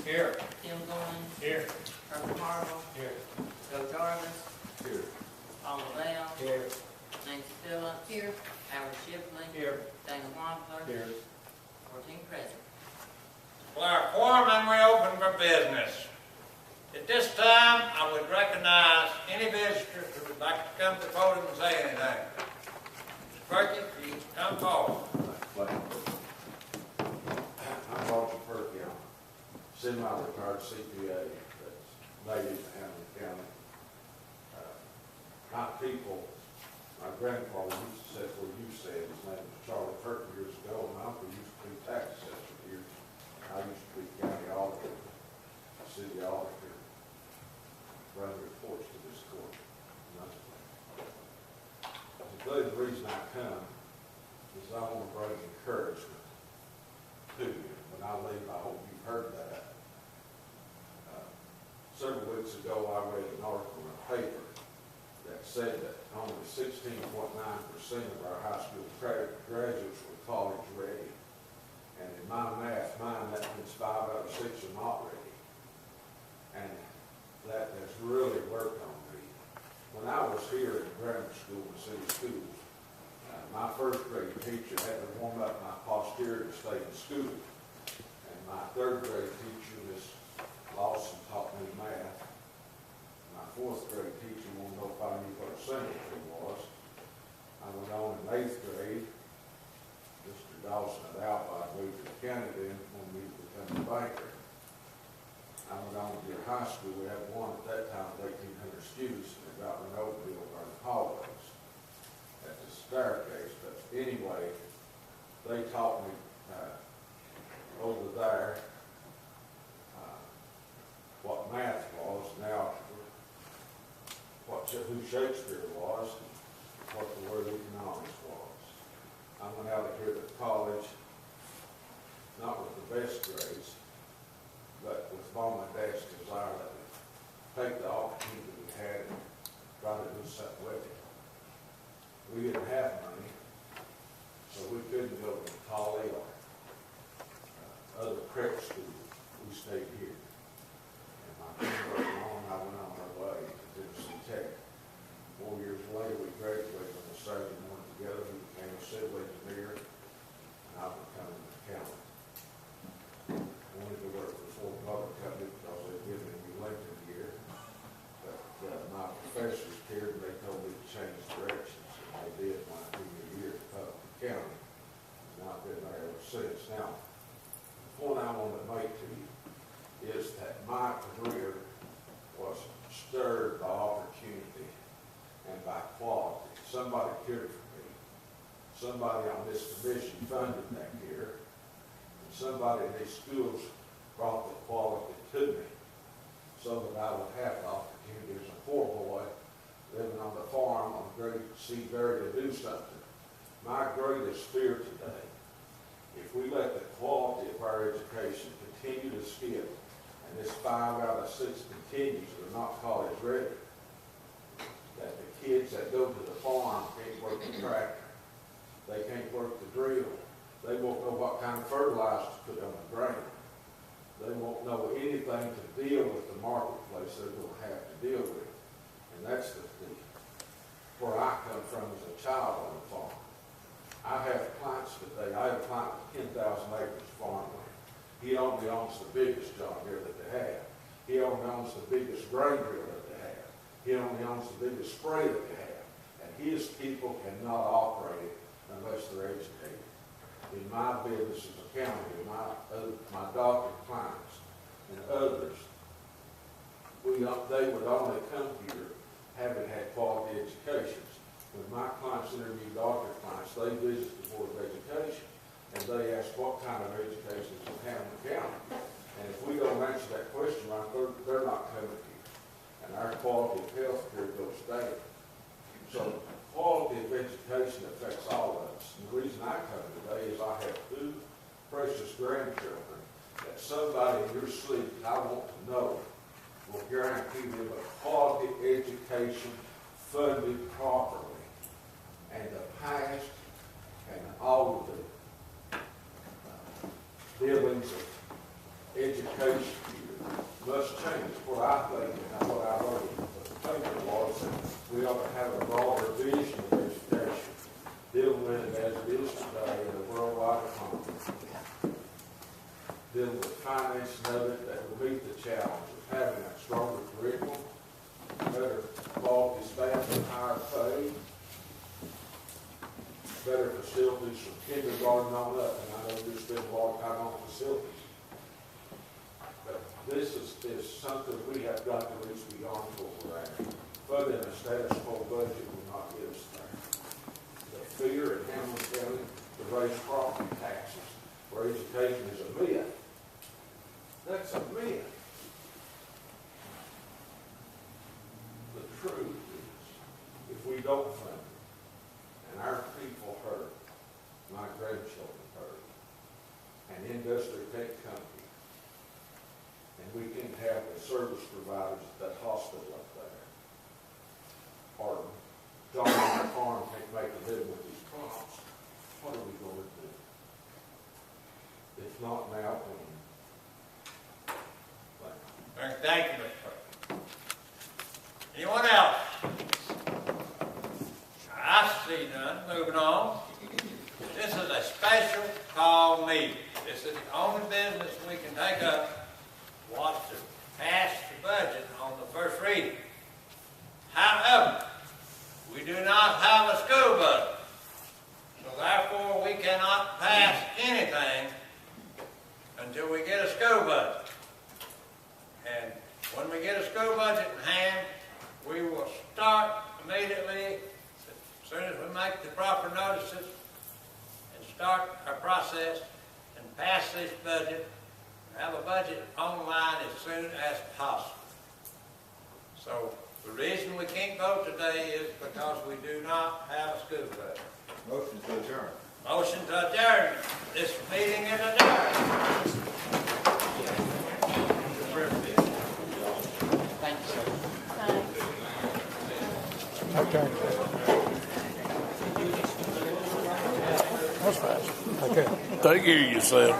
Here. Tim Gordon, Here. Herbert Marble, Here. Joe Jarvis, Here. Paul Bell, Here. Nancy Phillips, Here. Howard Shipley, Here. Dana Wampler, Here. 14 present. Well, our quorum and we open for business. At this time, I would recognize any visitors who would like to come to the podium and say anything. Mr. Perkins, please come forward. I'm Roger Perky. I'm semi-retired CPA that's native to Hamblen County. My people, my grandfather used to say what you said, his name was Charlie Perky years ago, and my uncle used to be tax assessor here. I used to be county auditor, city auditor, run reports to this court. Today, the reason I come is I want to bring encouragement to you. When I leave, I hope you've heard that. Several weeks ago, I read an article in a paper that said that only 16.9% of our high school graduates were college ready. And in my math mind, that means 5 out of 6 are not ready. And that has really worked on me. When I was here in grammar school and city schools, my first grade teacher had to warm up my posterior to stay in school. And my third grade teacher, Miss Lawson, taught me math. My fourth grade teacher wanted to know if I knew what a symmetry was. I went on in 8th grade. Mr. Dawson had Alpine moved to Canada and wanted me to become a banker. I went on to your high school. We had one at that time of 1,800 students, and it got an automobile over in the hallways at the staircase. But anyway, they taught me over there what math was, now who Shakespeare was, and what the word economics was. I went out of here to college, not with the best grades, but with all my dad's desire to take the opportunity we had and try to do something with it. We didn't have money, so we couldn't go to college or other prep schools. We stayed here. And my team went on, I went on my way to Tennessee Tech. 4 years later, we graduated on a Saturday morning together. He became a civil engineer, and I became an accountant. I wanted to work for a Ford Motor Company because they'd given me Lincoln here. But my professors cared and they told me to change directions. And they did my junior year at public accounting. And I've been there ever since. Now, the point I want to make to you is that my career was stirred by opportunity and by quality. Somebody cared for me. Somebody on this commission funded that care. And somebody in these schools brought the quality to me so that I would have the opportunity as a poor boy living on the farm on Great Seabury to do something. My greatest fear today, if we let the quality of our education continue to skip, and this 5 out of 6 continues that are not college ready, that the kids that go to the farm can't work the tractor, they can't work the drill, they won't know what kind of fertilizer to put on the ground. They won't know anything to deal with the marketplace they're going to have to deal with. And that's where I come from as a child on the farm. I have clients today. I have a client with 10,000 acres of farmland. He only owns the biggest John Deere that they have. He only owns the biggest grain drill that they have. He only owns the biggest spray that they have. And his people cannot operate it unless they're educated. In my business as a county, my doctor clients and others, they would only come here having had quality educations. When my clients interview doctor clients, they visit the Board of Education and they ask what kind of education is in Hamblen County. And if we don't answer that question right, they're not coming here. And our quality of health care goes down. So quality of education affects all of us. And the reason I come today is I have 2 precious grandchildren that somebody in your sleep I want to know will guarantee them a quality education funded properly. And the past and all of the dealings of education must change. What I think and what I wrote thinking was we ought to have a broader vision of education, dealing with it as it is today in a worldwide economy. Dealing with financing of it that will meet the challenge of having a stronger curriculum, better quality staff and higher pay, better facilities from kindergarten on up, and I know you spend a lot of time on facilities. But this is something we have got to reach beyond what we're at. But in a status quo budget will not get us there. The fear in Hamblen County to raise property taxes where education is a myth. That's a myth. The truth is, if we don't fund it, and our people hurt, my grandchildren hurt, an industry tech company, and we can have the service providers at that hospital up there, or John on the farm can make a living with these crops, what are we going to do? If not now, when? Thank you, Mr. Clerk. Anyone else? I see none. Moving on. This is a special call meeting. This is the only business we can take up was to pass the budget on the first reading. However, we do not have a school budget, so therefore we cannot pass anything until we get a school budget. And when we get a school budget in hand, we will start immediately, as soon as we make the proper notices, and start our process and pass this budget, and have a budget online as soon as possible. So the reason we can't vote today is because we do not have a school budget. Motion to adjourn. Motion to adjourn. This meeting is adjourned. Thank you, sir. Okay. That's fast. Okay. Take care of yourself.